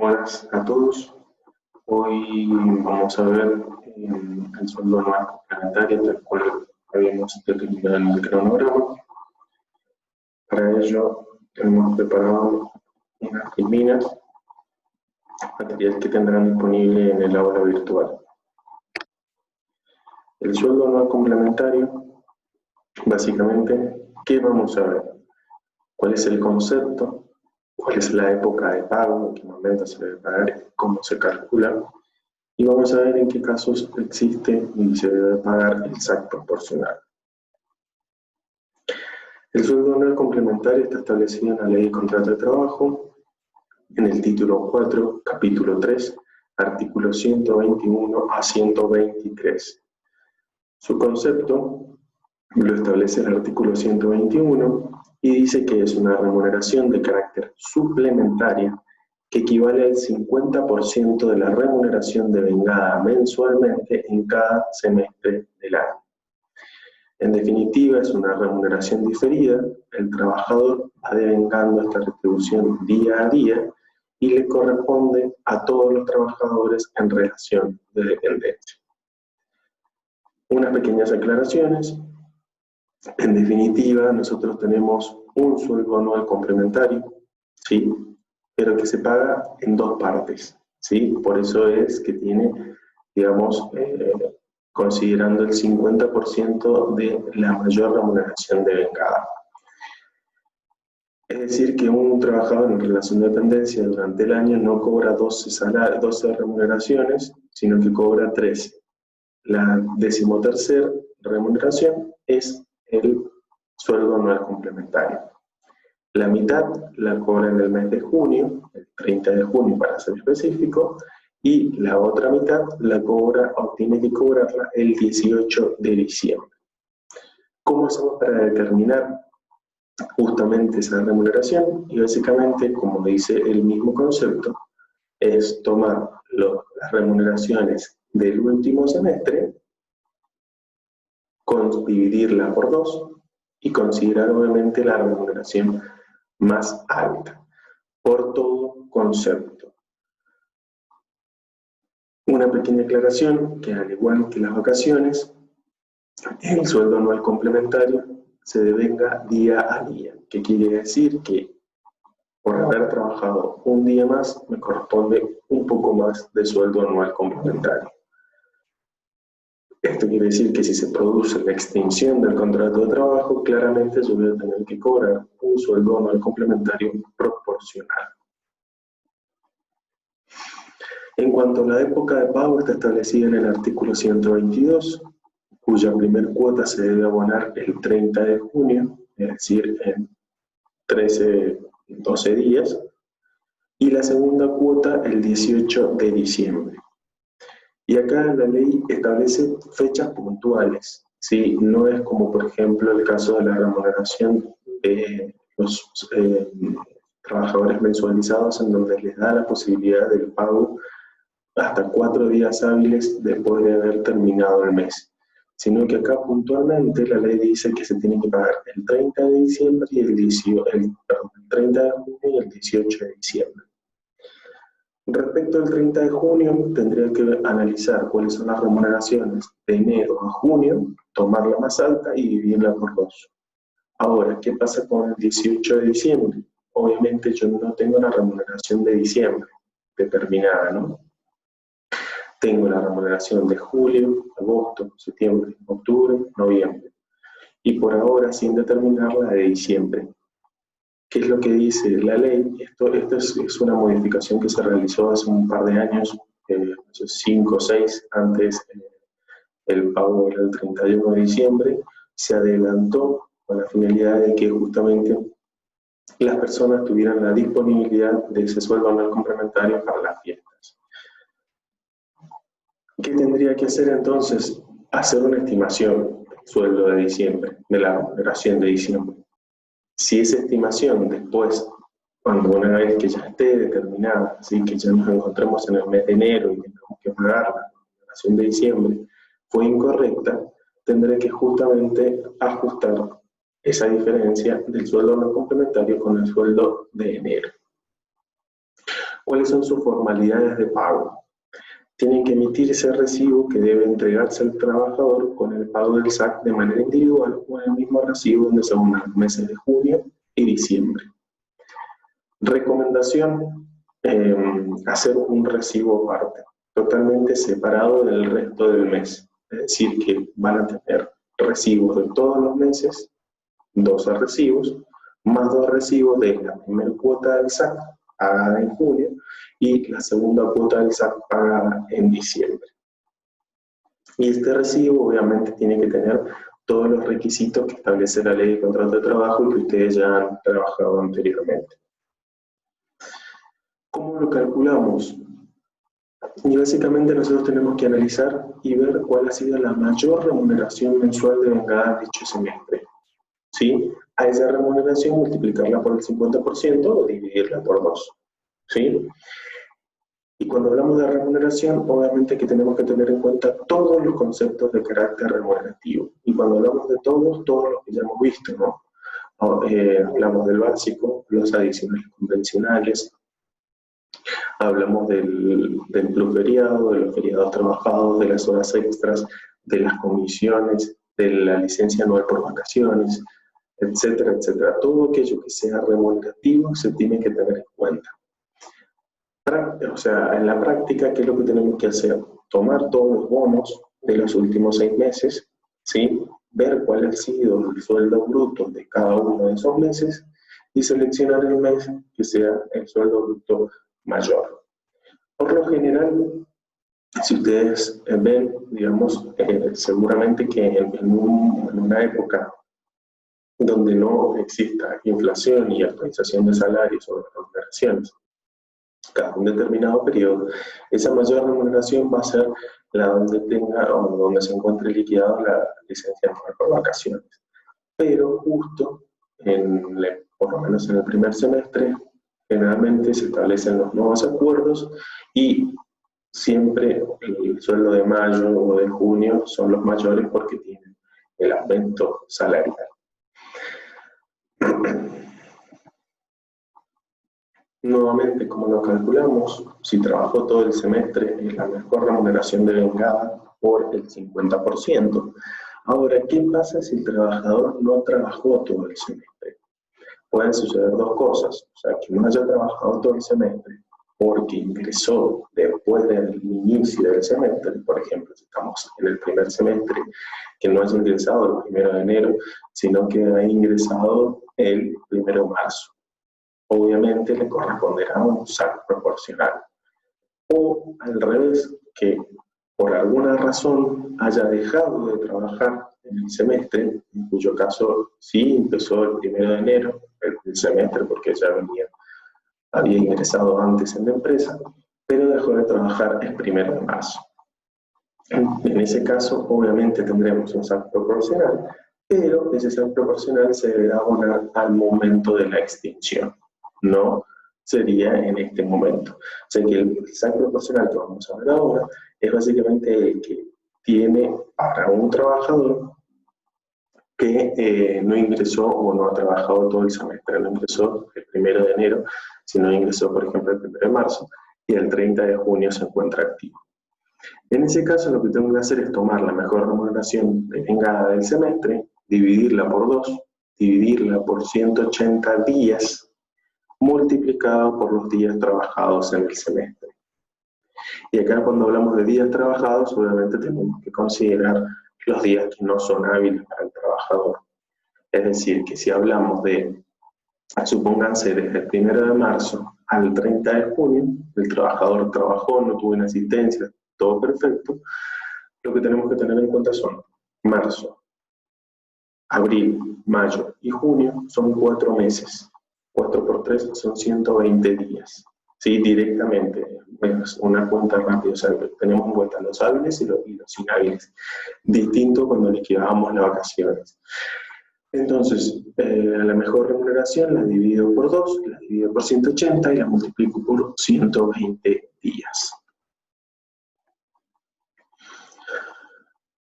Buenas a todos. Hoy vamos a ver el sueldo anual complementario, del cual habíamos determinado en el cronograma. Para ello hemos preparado unas filminas, material que tendrán disponible en el aula virtual. El sueldo anual complementario, básicamente, ¿qué vamos a ver? ¿Cuál es el concepto? ¿Cuál es la época de pago? ¿En qué momento se debe pagar? ¿Cómo se calcula? Y vamos a ver en qué casos existe y se debe pagar el SAC proporcional. El sueldo anual complementario está establecido en la Ley de Contrato de Trabajo, en el título 4, capítulo 3, artículos 121 a 123. Su concepto lo establece el artículo 121 y dice que es una remuneración de carácter suplementaria que equivale al 50% de la remuneración devengada mensualmente en cada semestre del año. En definitiva, es una remuneración diferida. El trabajador va devengando esta retribución día a día y le corresponde a todos los trabajadores en relación de dependencia. Unas pequeñas aclaraciones. En definitiva, nosotros tenemos un sueldo anual complementario, ¿sí?, pero que se paga en dos partes, ¿sí? Por eso es que tiene, digamos, considerando el 50% de la mayor remuneración devengada. Es decir, que un trabajador en relación de dependencia durante el año no cobra 12 remuneraciones, sino que cobra 13. La 13ª remuneración es el sueldo anual complementario. La mitad la cobra en el mes de junio, el 30 de junio para ser específico, y la otra mitad la cobra o tiene que cobrarla el 18 de diciembre. ¿Cómo hacemos para determinar justamente esa remuneración? Y básicamente, como dice el mismo concepto, es tomar las remuneraciones del último semestre, dividirla por 2 y considerar obviamente la remuneración más alta, por todo concepto. Una pequeña aclaración, que al igual que las vacaciones, el sueldo anual complementario se devenga día a día, que quiere decir que por haber trabajado un día más, me corresponde un poco más de sueldo anual complementario. Esto quiere decir que si se produce la extinción del contrato de trabajo, claramente yo voy a tener que cobrar un sueldo anual complementario proporcional. En cuanto a la época de pago, está establecida en el artículo 122, cuya primer cuota se debe abonar el 30 de junio, es decir, en 12 días, y la segunda cuota el 18 de diciembre. Y acá la ley establece fechas puntuales, ¿sí? No es como, por ejemplo, el caso de la remuneración de los trabajadores mensualizados, en donde les da la posibilidad del pago hasta 4 días hábiles después de haber terminado el mes. Sino que acá puntualmente la ley dice que se tiene que pagar el 30 de diciembre y el 30 de junio y el 18 de diciembre. Respecto al 30 de junio, tendría que analizar cuáles son las remuneraciones de enero a junio, tomar la más alta y dividirla por 2. Ahora, ¿qué pasa con el 18 de diciembre? Obviamente yo no tengo la remuneración de diciembre determinada, ¿no? Tengo la remuneración de julio, agosto, septiembre, octubre, noviembre. Y por ahora sin determinar la de diciembre. ¿Qué es lo que dice la ley? Esto es una modificación que se realizó hace un par de años, 5 o 6, antes el pago era el 31 de diciembre, se adelantó con la finalidad de que justamente las personas tuvieran la disponibilidad de ese sueldo anual complementario para las fiestas. ¿Qué tendría que hacer entonces? Hacer una estimación del sueldo de diciembre, de la remuneración de diciembre. Si esa estimación después, cuando una vez que ya esté determinada, ¿sí?, que ya nos encontremos en el mes de enero y tengamos que pagar la remuneración de diciembre, fue incorrecta, tendré que justamente ajustar esa diferencia del sueldo no complementario con el sueldo de enero. ¿Cuáles son sus formalidades de pago? Tienen que emitir ese recibo que debe entregarse al trabajador con el pago del SAC de manera individual o en el mismo recibo donde se unan los meses de junio y diciembre. Recomendación, hacer un recibo aparte, totalmente separado del resto del mes. Es decir, que van a tener recibos de todos los meses, 12 recibos, más 2 recibos de la primera cuota del SAC pagada en junio y la segunda cuota del SAC pagada en diciembre. Y este recibo obviamente tiene que tener todos los requisitos que establece la ley de contrato de trabajo y que ustedes ya han trabajado anteriormente. ¿Cómo lo calculamos? Y básicamente nosotros tenemos que analizar y ver cuál ha sido la mayor remuneración mensual de vengada en dicho semestre. ¿Sí? A esa remuneración multiplicarla por el 50% o dividirla por 2. ¿Sí? Y cuando hablamos de remuneración, obviamente que tenemos que tener en cuenta todos los conceptos de carácter remunerativo. Y cuando hablamos de todos los que ya hemos visto, ¿no? Hablamos del básico, los adicionales convencionales, hablamos del plus feriado, de los feriados trabajados, de las horas extras, de las comisiones, de la licencia anual por vacaciones, etcétera, etcétera. Todo aquello que sea remunerativo se tiene que tener en cuenta. O sea, en la práctica, ¿qué es lo que tenemos que hacer? Tomar todos los bonos de los últimos 6 meses, ¿sí? Ver cuál ha sido el sueldo bruto de cada uno de esos meses y seleccionar el mes que sea el sueldo bruto mayor. Por lo general, si ustedes ven, digamos, seguramente que en una época donde no exista inflación y actualización de salarios o de remuneraciones, cada un determinado periodo, esa mayor remuneración va a ser la donde tenga o donde se encuentre liquidada la licencia anual por vacaciones. Pero justo, por lo menos en el primer semestre, generalmente se establecen los nuevos acuerdos y siempre el sueldo de mayo o de junio son los mayores porque tienen el aumento salarial. Nuevamente, como lo calculamos, si trabajó todo el semestre, es la mejor remuneración de vengada por el 50%. Ahora, ¿qué pasa si el trabajador no trabajó todo el semestre? Pueden suceder dos cosas, o sea, que no haya trabajado todo el semestre porque ingresó después del inicio del semestre, por ejemplo, si estamos en el primer semestre, que no haya ingresado el 1 de enero, sino que haya ingresado el 1 de marzo. Obviamente le corresponderá un SAC proporcional. O al revés, que por alguna razón haya dejado de trabajar en el semestre, en cuyo caso sí empezó el 1 de enero, el semestre, porque ya había ingresado antes en la empresa, pero dejó de trabajar el 1 de marzo. En ese caso, obviamente tendremos un SAC proporcional, pero ese SAC proporcional se deberá abonar al momento de la extinción. No sería en este momento. O sea que el SAC proporcional que vamos a ver ahora es básicamente el que tiene para un trabajador que no ingresó o no ha trabajado todo el semestre, no ingresó el 1 de enero, sino ingresó, por ejemplo, el 1 de marzo y el 30 de junio se encuentra activo. En ese caso, lo que tengo que hacer es tomar la mejor remuneración de vengada del semestre, dividirla por 2, dividirla por 180 días, multiplicado por los días trabajados en el semestre. Y acá cuando hablamos de días trabajados, obviamente tenemos que considerar los días que no son hábiles para el trabajador. Es decir, que si hablamos de, supónganse, desde el 1 de marzo al 30 de junio, el trabajador trabajó, no tuvo una asistencia, todo perfecto, lo que tenemos que tener en cuenta son marzo, abril, mayo y junio, son 4 meses. 4 por 3 son 120 días. Sí, directamente, es una cuenta rápida, o sea, tenemos en cuenta los hábiles y los inhábiles. Distinto cuando liquidábamos las vacaciones. Entonces, la mejor remuneración la divido por 2, la divido por 180 y la multiplico por 120 días.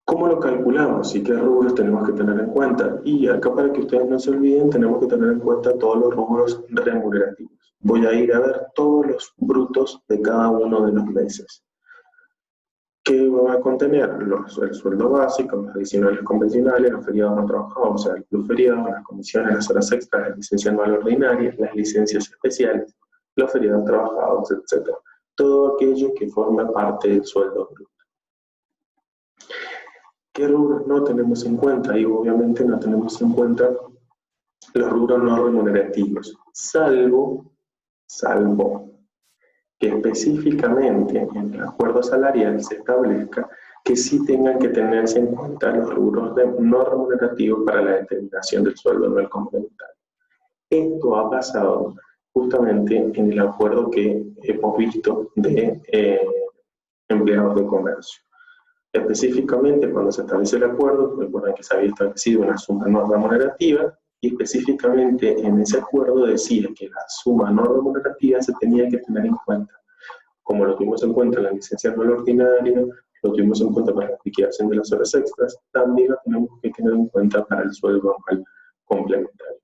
¿Cómo lo calculamos y qué rubros tenemos que tener en cuenta? Y acá, para que ustedes no se olviden, tenemos que tener en cuenta todos los rubros remunerativos. voy a ir a ver todos los brutos de cada uno de los meses. ¿Qué va a contener? El sueldo básico, los adicionales convencionales, los feriados no trabajados, o sea, el plus feriado, las comisiones, las horas extras, la licencia anual ordinaria, las licencias especiales, los feriados trabajados, etc. Todo aquello que forma parte del sueldo bruto. ¿Qué rubros no tenemos en cuenta? Y obviamente no tenemos en cuenta los rubros no remunerativos, salvo que específicamente en el acuerdo salarial se establezca que sí tengan que tenerse en cuenta los rubros no remunerativos para la determinación del sueldo anual complementario. Esto ha pasado justamente en el acuerdo que hemos visto de empleados de comercio. Específicamente, cuando se establece el acuerdo, recuerden que se había establecido una suma no remunerativa, y específicamente en ese acuerdo decía que la suma no remunerativa se tenía que tener en cuenta. Como lo tuvimos en cuenta en la licencia anual ordinaria, lo tuvimos en cuenta para la liquidación de las horas extras, también lo tenemos que tener en cuenta para el sueldo anual complementario.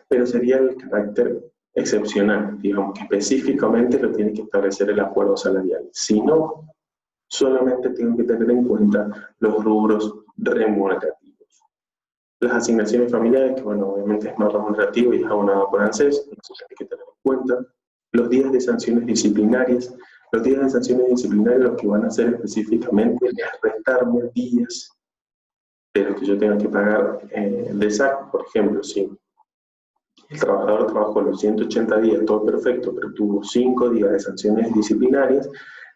Pero sería el carácter excepcional, digamos que específicamente lo tiene que establecer el acuerdo salarial. Si no, solamente tengo que tener en cuenta los rubros remunerativos. Las asignaciones familiares, que bueno, obviamente es no remunerativo y es abonado por ANSES, eso se tiene que tener en cuenta. Los días de sanciones disciplinarias. Los días de sanciones disciplinarias lo que van a hacer específicamente es restarme días de los que yo tenga que pagar de SAC. Por ejemplo, si el trabajador trabajó los 180 días, todo perfecto, pero tuvo 5 días de sanciones disciplinarias,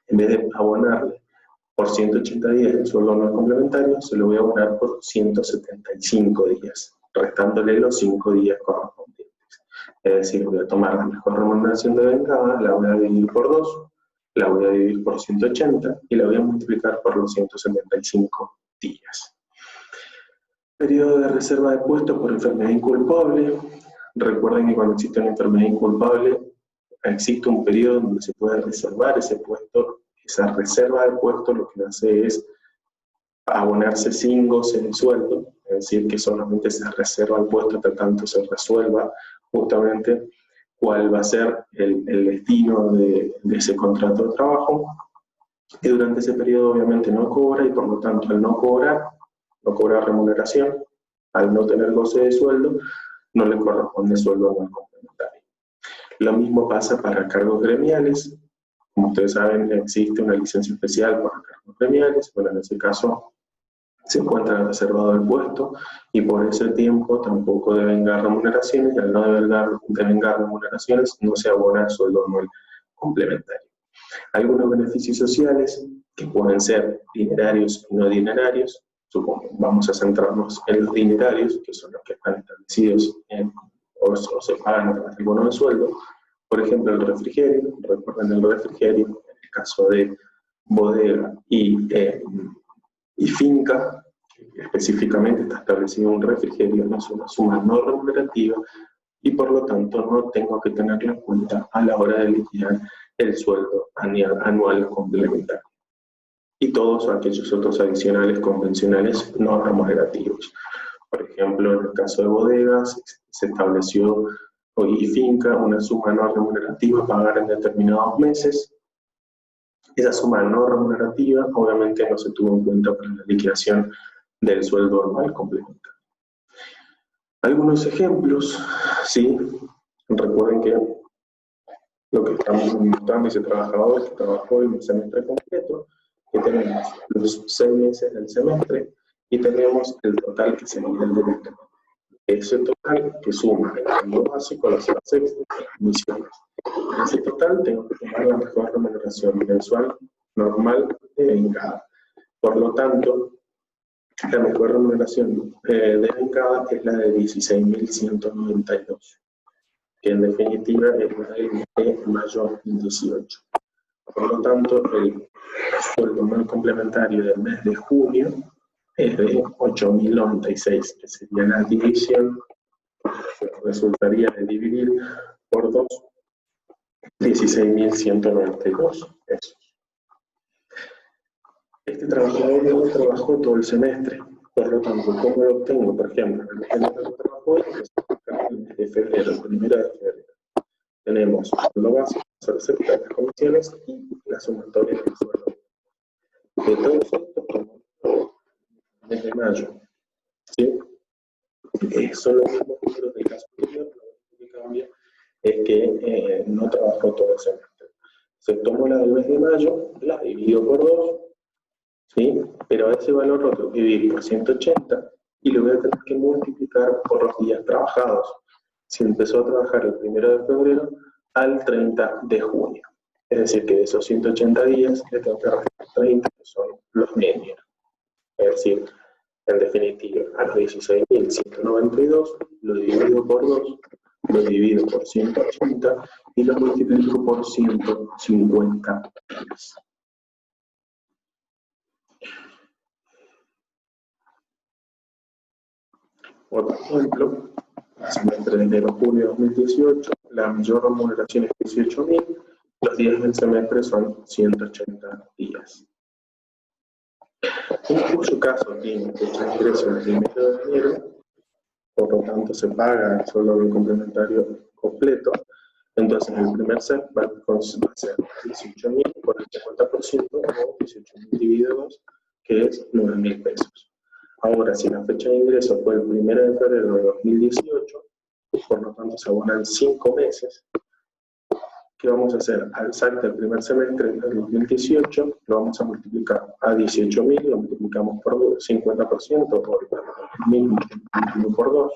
en vez de abonarle por 180 días el sueldo anual complementario, se lo voy a abonar por 175 días, restándole los 5 días correspondientes. Es decir, voy a tomar la mejor remuneración de vengada, la voy a dividir por 2, la voy a dividir por 180 y la voy a multiplicar por los 175 días. Periodo de reserva de puestos por enfermedad inculpable. Recuerden que cuando existe una enfermedad inculpable, existe un periodo donde se puede reservar ese puesto. Esa reserva de puesto lo que hace es abonarse sin goce de sueldo, es decir, que solamente se reserva el puesto hasta tanto se resuelva justamente cuál va a ser el destino de ese contrato de trabajo, y durante ese periodo obviamente no cobra, y por lo tanto al no cobrar remuneración, al no tener goce de sueldo, no le corresponde sueldo anual complementario. Lo mismo pasa para cargos gremiales. Como ustedes saben, existe una licencia especial para cargos gremiales. Bueno, en ese caso se encuentra reservado el puesto y por ese tiempo tampoco devengar remuneraciones, y al no devengar remuneraciones no se abona el sueldo anual complementario. Algunos beneficios sociales que pueden ser dinerarios y no dinerarios. Supongo, vamos a centrarnos en los dinerarios, que son los que están establecidos o se pagan a través del bono de sueldo. Por ejemplo, el refrigerio. Recuerden el refrigerio, en el caso de bodega y finca, específicamente está establecido un refrigerio, no es una suma no remunerativa, y por lo tanto no tengo que tenerla en cuenta a la hora de liquidar el sueldo anual complementario. Y todos aquellos otros adicionales convencionales no remunerativos. Por ejemplo, en el caso de bodegas, se estableció y finca una suma no remunerativa a pagar en determinados meses. Esa suma no remunerativa obviamente no se tuvo en cuenta para la liquidación del sueldo anual complementario. Algunos ejemplos, sí, recuerden que lo que estamos mostrando ese trabajador que trabajó en un semestre completo, que tenemos los 6 meses del semestre y tenemos el total que sería el derecho. Ese total que suma el sueldo básico, las horas extras y las comisiones. En ese total tengo que tomar la mejor remuneración mensual normal de vengada. Por lo tanto, la mejor remuneración de vengada es la de 16.192, que en definitiva es la del mes de mayo 18. Por lo tanto, el sueldo anual complementario del mes de junio es de 8.096, que sería la división, resultaría de dividir por 2, 16.192 pesos. Este trabajador no trabajó todo el semestre, por lo tanto, ¿cómo lo obtengo? Por ejemplo, el mes que no trabajó es el mes de febrero, el 1 de febrero. tenemos lo básico, las certificados de comisiones y la sumatoria del sueldo. De todos estos, desde mayo, ¿sí? Son los mismos números del caso anterior, lo único que cambia es que no trabajó todo el semestre. Se tomó la del mes de mayo, la dividió por 2, ¿sí? Pero a ese valor lo tengo que dividir por 180 y lo voy a tener que multiplicar por los días trabajados. Si empezó a trabajar el 1 de febrero al 30 de junio. Es decir, que de esos 180 días le tengo que restar 30, que son los medios. Es decir, en definitiva, a los 16.192 lo divido por 2, lo divido por 180 y lo multiplico por 150 días. Otro ejemplo, semestre de enero-junio de 2018, la mayor remuneración es 18.000, los días del semestre son 180 días. En cuyo caso tiene fecha de ingreso el 1 de enero, por lo tanto se paga solo el complementario completo, entonces el primer set va a ser 18.000 por el 50% o 18.000 dividido 2, que es 9.000 pesos. Ahora, si la fecha de ingreso fue el 1 de febrero de 2018, por lo tanto se abonan 5 meses. ¿Qué vamos a hacer? Al sacar el primer semestre del 2018, lo vamos a multiplicar a 18.000, lo multiplicamos por 50%, por 1.000 por 2.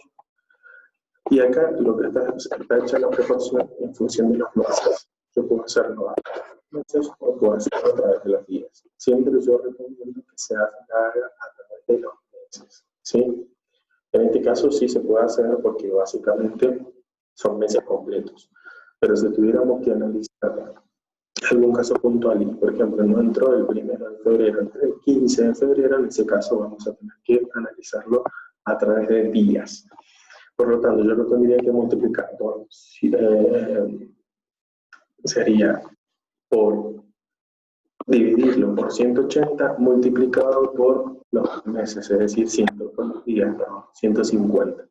Y acá lo que está hecha la proporción en función de los meses. Yo puedo hacerlo a meses o puedo hacerlo a través de los días. Siempre yo recomiendo que se haga a través de los meses, ¿sí? En este caso sí se puede hacer porque básicamente son meses completos. Pero si tuviéramos que analizar algún caso puntual y, por ejemplo, no entró el 1 de febrero, entró el 15 de febrero, en ese caso vamos a tener que analizarlo a través de días. Por lo tanto, yo lo tendría que multiplicar por, sería por dividirlo por 180 multiplicado por los meses, es decir, 100 por los días, no, 150.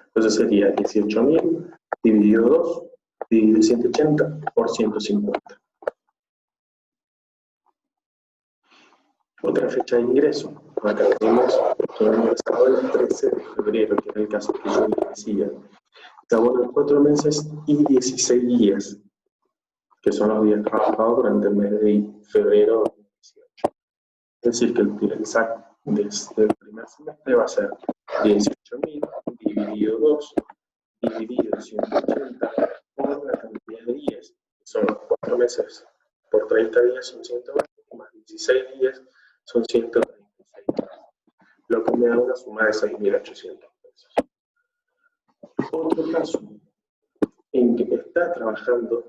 Entonces sería 18.000 dividido 2, dividido 180 por 150. Otra fecha de ingreso. Acá tenemos que hemos ingresado el 13 de febrero, que era el caso que yo les decía. Se abonan 4 meses y 16 días, que son los días trabajados durante el mes de febrero de 2018. Es decir, que el SAC desde el primer semestre va a ser 18.000 dividido 2, dividido 180 por la cantidad de días, que son los 4 meses por 30 días son 120, más 16 días son 136, lo que me da una suma de 6.800 pesos. Otro caso en que ha trabajado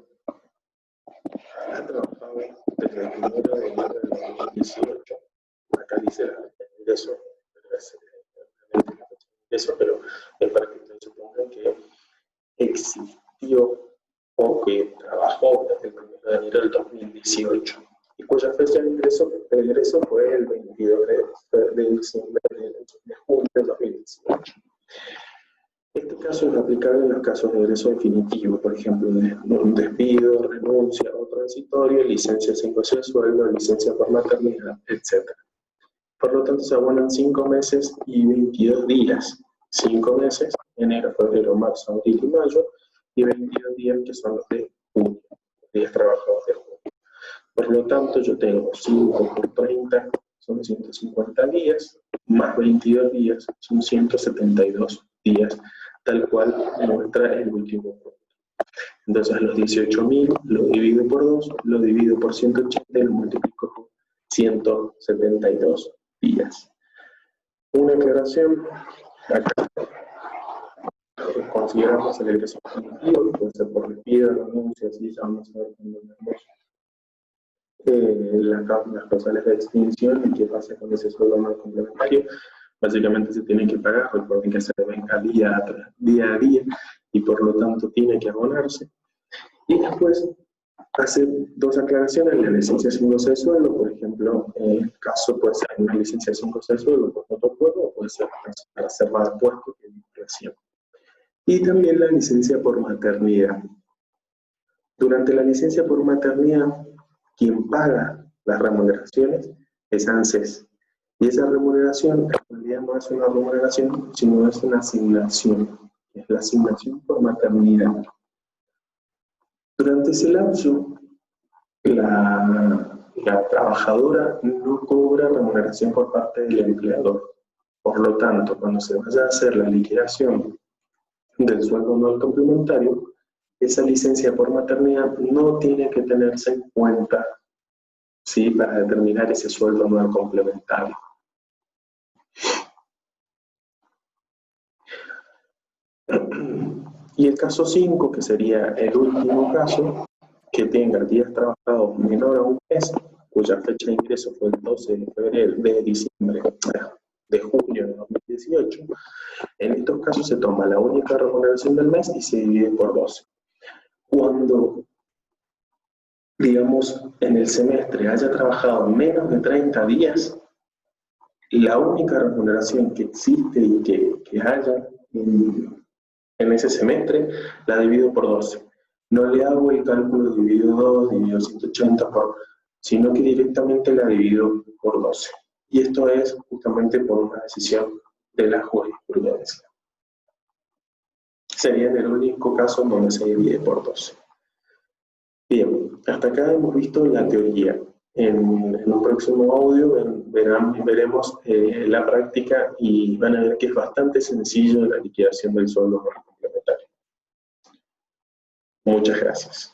desde el 1 de enero de 2018, acá dice la fecha de ingreso, pero es para que ustedes supongan que existió o que trabajó desde el 1 de enero del 2018 y cuya fecha de ingreso fue el 22 de diciembre de junio del 2018. Este caso es aplicable en los casos de egreso definitivo, por ejemplo, de un despido, renuncia o transitorio, licencia sin goce de sueldo, licencia por maternidad, etc. Por lo tanto, se abonan 5 meses y 22 días. 5 meses, enero, febrero, marzo, abril y mayo, y 22 días que son los de junio, los días trabajados de junio. Por lo tanto, yo tengo 5 por 30, son 150 días, más 22 días, son 172 días, tal cual muestra el último punto. Entonces, los 18.000 lo divido por 2, lo divido por 180 y lo multiplico por 172 días. Una aclaración, acá consideramos el egreso definitivo, que puede ser por despido, renuncia, así ya vamos a ver cuando vemos las causales de extinción y qué pasa con ese sueldo no complementario. Básicamente se tiene que pagar, recuerden que se devenga día a día y por lo tanto tiene que abonarse. Y después hacer 2 aclaraciones: la licencia sin goce de sueldo, por ejemplo, en el caso puede ser una licencia sin goce de sueldo por otro acuerdo o puede ser para reserva de puesto que es inflación. Y también la licencia por maternidad. Durante la licencia por maternidad, quien paga las remuneraciones es ANSES. Y esa remuneración en realidad no es una remuneración, sino es una asignación. Es la asignación por maternidad. Durante ese lapso, la trabajadora no cobra remuneración por parte del empleador. Por lo tanto, cuando se vaya a hacer la liquidación del sueldo anual complementario, esa licencia por maternidad no tiene que tenerse en cuenta, ¿sí?, para determinar ese sueldo anual complementario. Y el caso 5, que sería el último caso, que tenga días trabajados menor a un mes, cuya fecha de ingreso fue el 12 de junio de 2018, en estos casos se toma la única remuneración del mes y se divide por 12. Cuando, digamos, en el semestre haya trabajado menos de 30 días, la única remuneración que existe y que haya en ese semestre, la divido por 12. No le hago el cálculo dividido 2, dividido 180 sino que directamente la divido por 12. Y esto es justamente por una decisión de la jurisprudencia. Sería el único caso en donde se divide por 12. Bien, hasta acá hemos visto la teoría. En un próximo audio veremos la práctica y van a ver que es bastante sencillo la liquidación del sueldo complementario. Muchas gracias.